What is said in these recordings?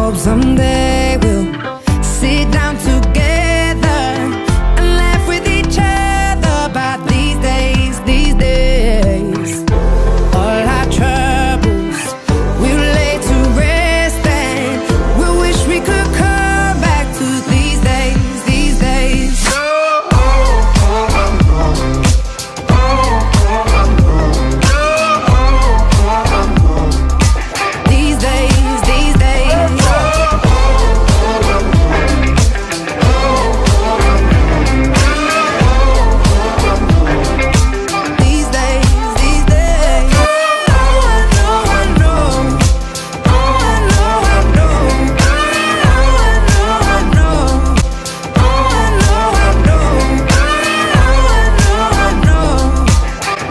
hope someday we'll sit down together and laugh with each other about these days, these days. All our troubles we'll lay to rest and we'll wish we could come back to these days, these days. These days, these days. These days, these days. Oh, I know, I know. Oh, I know, I know. Oh, I know, I know. Oh, I know, I know. Oh, I know, I know.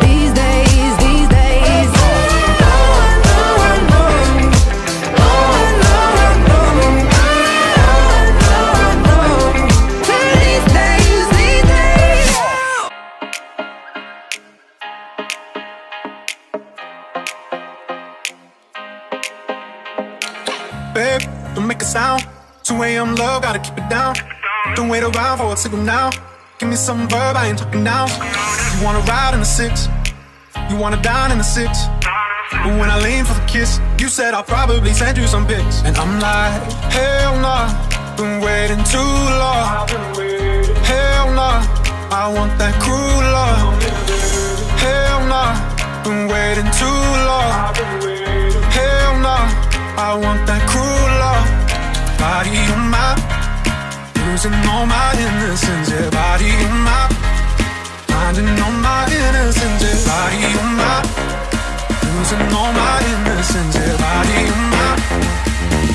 These days, these days. Oh, I know, I know. Oh, I know, I know. Oh, I know, I know. These days, these days. Babe, don't make a sound. 2 a.m. love, gotta keep it down. Don't wait around for a signal now. Give me some verb, I ain't talking now. You wanna ride in the 6, you wanna dine in the 6. But when I lean for the kiss, you said I'll probably send you some pics. And I'm like, hell nah, been waiting too long. Hell nah, I want that cruel love. Hell nah, been waiting too long. Hell nah, I want that cruel love. Body on my, losing all my innocence. Yeah, body on my, finding all my innocence. Yeah, body on my, losing all my innocence. Yeah, body on my,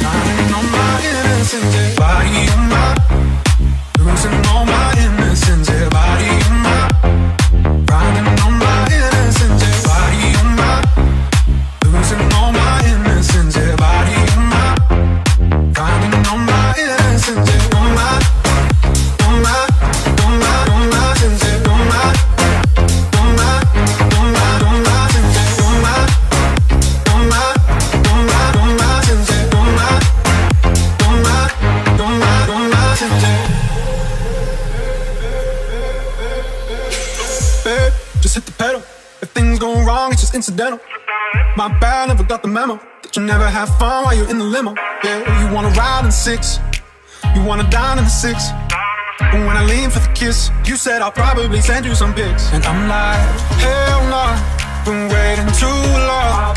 finding all my innocence. Yeah, body on my, losing all my innocence. Yeah, body on my, finding all my innocence. Yeah, body on my, losing all my innocence. Yeah, body on my, finding all my innocence. Yeah, on my, on my, on my, on my innocence. Yeah, on my, on my, on my, on my innocence. Yeah, on my, on my, on my, on my innocence. Yeah, on my, on my, on my, on my innocence. Babe, just hit the pedal. If things go wrong, it's just incidental. My bad, never got the memo that you never have fun while you're in the limo. Yeah, you wanna ride in the 6, you wanna dine in the 6. But when I lean for the kiss, you said I'll probably send you some pics. And I'm like, hell nah, been waiting too long.